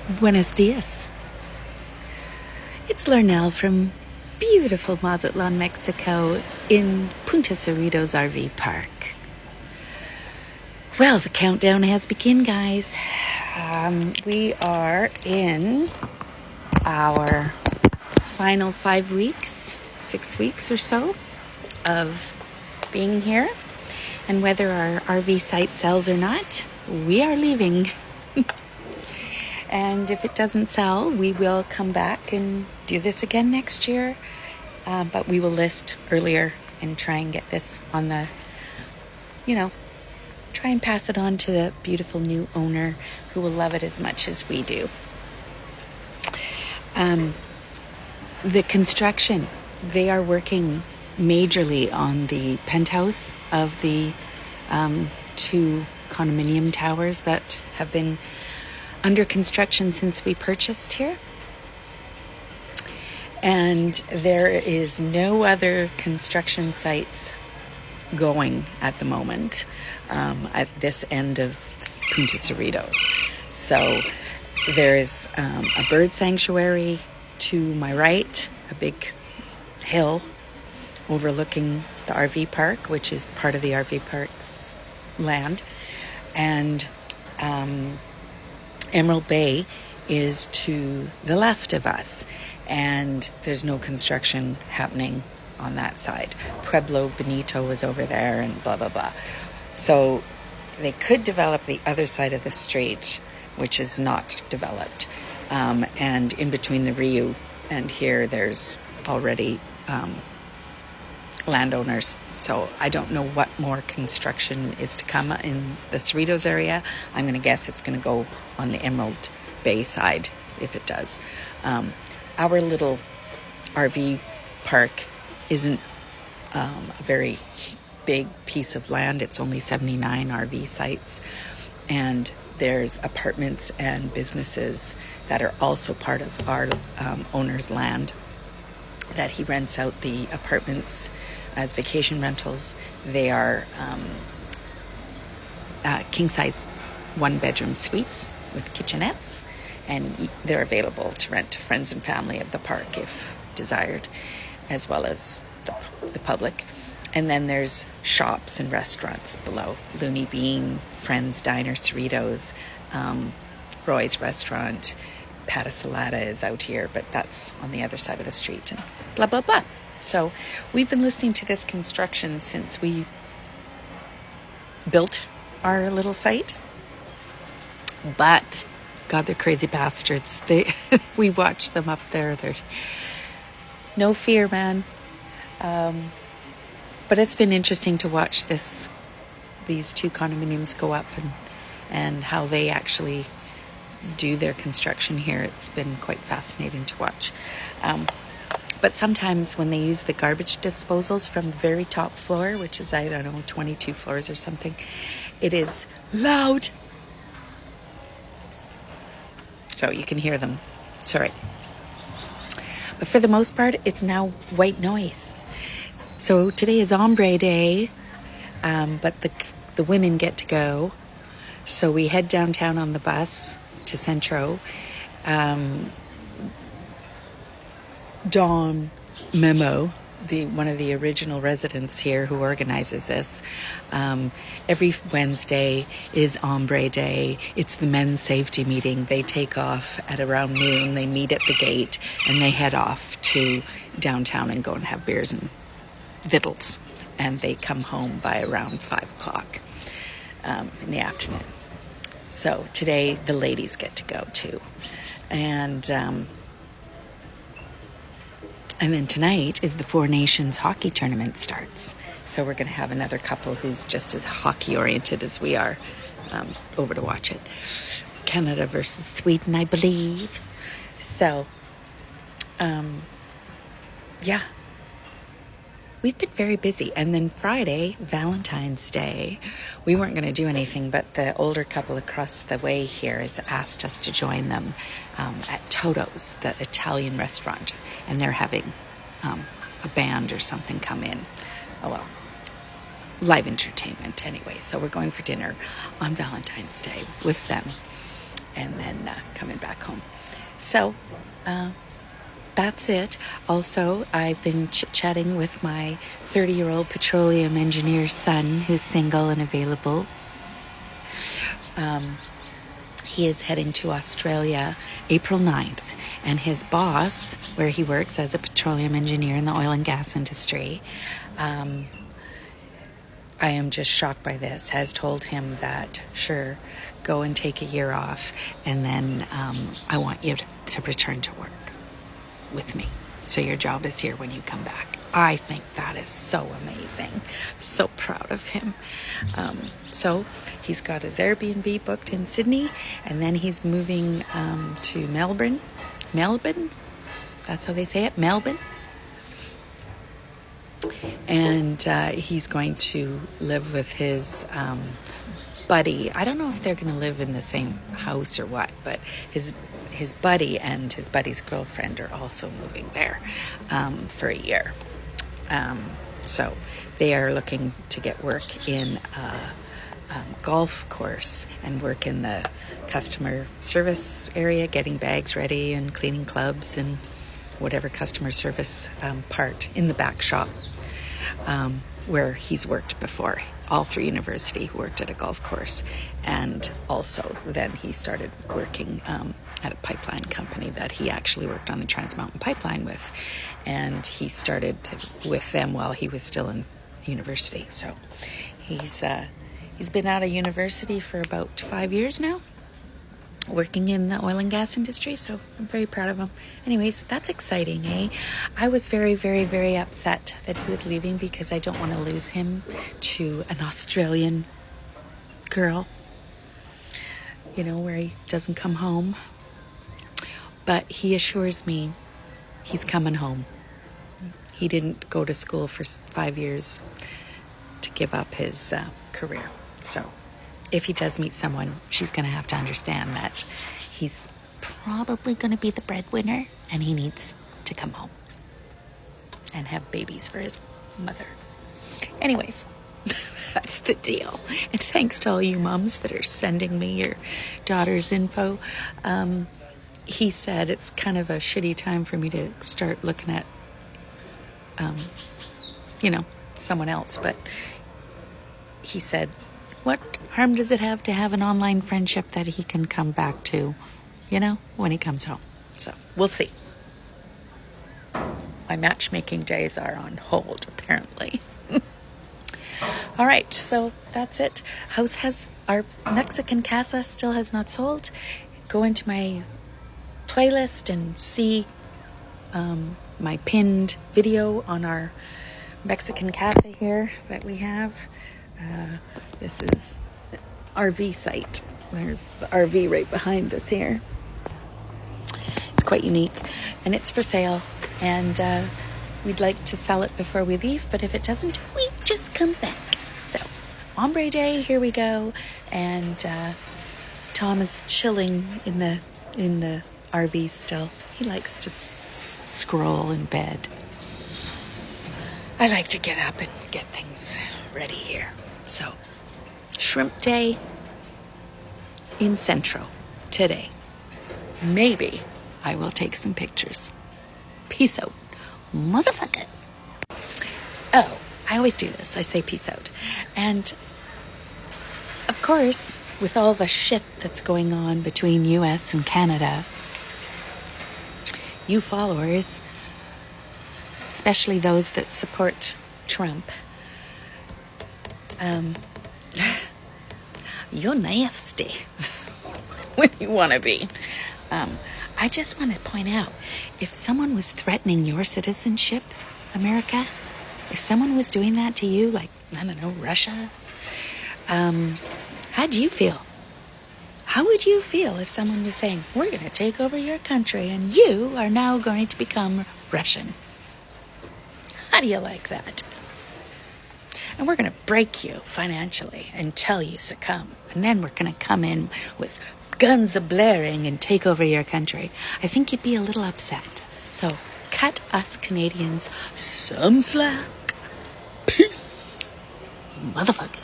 Buenos dias. It's Lornel from beautiful Mazatlan, Mexico in Punta Cerritos RV Park. Well, the countdown has begun, guys. We are in our final 5 weeks, 6 weeks or so of being here. And whether our RV site sells or not, we are leaving. And if it doesn't sell, we will come back and do this again next year. But we will list earlier and try and get this on the, try and pass it on to the beautiful new owner who will love it as much as we do. The construction, they are working majorly on the penthouse of the 2 condominium towers that have been under construction since we purchased here. And there is no other construction sites going at the moment at this end of Punta Cerritos. So there's a bird sanctuary to my right, a big hill overlooking the RV park, which is part of the RV park's land. And Emerald Bay is to the left of us, and there's no construction happening on that side. Pueblo Bonito is over there and blah, blah, blah. So they could develop the other side of the street, which is not developed. And in between the Rio and here, there's already landowners. So I don't know what more construction is to come in the Cerritos area. I'm going to guess it's going to go on the Emerald Bay side, if it does. Our little RV park isn't a very big piece of land. It's only 79 RV sites. And there's apartments and businesses that are also part of our owner's land that he rents out the apartments as vacation rentals. They are king-size 1-bedroom suites with kitchenettes, and they're available to rent to friends and family of the park if desired, as well as the public. And then there's shops and restaurants below. Looney Bean, Friends Diner, Cerritos, Roy's Restaurant, Pata Salada is out here, but that's on the other side of the street, and blah, blah, blah. So we've been listening to this construction since we built our little site. But, God, they're crazy bastards. We watch them up there. They're no fear, man. But it's been interesting to watch these 2 condominiums go up and how they actually do their construction here. It's been quite fascinating to watch. But sometimes when they use the garbage disposals from the very top floor, which is, 22 floors or something, it is loud. So you can hear them. Sorry. But for the most part, it's now white noise. So today is ombre day, but the women get to go. So we head downtown on the bus to Centro. Don Memo, one of the original residents here who organizes this, every Wednesday is ombre day. It's the men's safety meeting. They take off at around noon. They meet at the gate and they head off to downtown and go and have beers and victuals. And they come home by around 5 o'clock in the afternoon. So today the ladies get to go too. And then tonight is the 4 Nations hockey tournament starts. So we're going to have another couple who's just as hockey-oriented as we are over to watch it. Canada versus Sweden, I believe. So, yeah. We've been very busy. And then Friday, Valentine's Day, we weren't going to do anything, but the older couple across the way here has asked us to join them at Toto's, the Italian restaurant. And they're having a band or something come in. Oh, well, live entertainment anyway. So we're going for dinner on Valentine's Day with them. and then coming back home. So that's it. Also, I've been chit-chatting with my 30-year-old petroleum engineer son, who's single and available. He is heading to Australia April 9th, and his boss, where he works as a petroleum engineer in the oil and gas industry, I am just shocked by this, has told him that, sure, go and take a year off, and then I want you to return to work with me. So your job is here when you come back. I think that is so amazing. I'm so proud of him. So he's got his Airbnb booked in Sydney, and then he's moving to Melbourne. Melbourne? That's how they say it? Melbourne? And he's going to live with his buddy. I don't know if they're going to live in the same house or what, but his buddy and his buddy's girlfriend are also moving there for a year. So they are looking to get work in a golf course and work in the customer service area, getting bags ready and cleaning clubs and whatever customer service part in the back shop where he's worked before. All through university, worked at a golf course, and also then he started working at a pipeline company that he actually worked on the Trans Mountain Pipeline with, and he started with them while he was still in university. So he's been out of university for about 5 years now, working in the oil and gas industry, so I'm very proud of him. Anyways, that's exciting, eh? I was very, very, very upset that he was leaving because I don't want to lose him to an Australian girl, where he doesn't come home. But he assures me he's coming home. He didn't go to school for 5 years to give up his career. So if he does meet someone, she's going to have to understand that he's probably going to be the breadwinner and he needs to come home and have babies for his mother. Anyways, that's the deal. And thanks to all you moms that are sending me your daughter's info. He said it's kind of a shitty time for me to start looking at, someone else. But he said, what harm does it have to have an online friendship that he can come back to, when he comes home? So we'll see. My matchmaking days are on hold, apparently. All right, so that's it. Our Mexican casa still has not sold. Go into my playlist and see my pinned video on our Mexican casa here that we have. This is the RV site. There's the RV right behind us here. It's quite unique, and it's for sale, and we'd like to sell it before we leave, but if it doesn't, we just come back. So, Ombre Day, here we go, and Tom is chilling in the RV still. He likes to scroll in bed. I like to get up and get things ready here. So, Shrimp Day in Centro today. Maybe I will take some pictures. Peace out, motherfuckers. Oh, I always do this. I say peace out. And, of course, with all the shit that's going on between US and Canada, you followers, especially those that support Trump, you're nasty when you want to be. I just want to point out, if someone was threatening your citizenship, America, if someone was doing that to you, like, I don't know, Russia, how'd you feel? How would you feel if someone was saying, we're going to take over your country and you are now going to become Russian? How do you like that? And we're going to break you financially until you succumb. And then we're going to come in with guns a-blaring and take over your country. I think you'd be a little upset. So cut us Canadians some slack. Peace, motherfucker.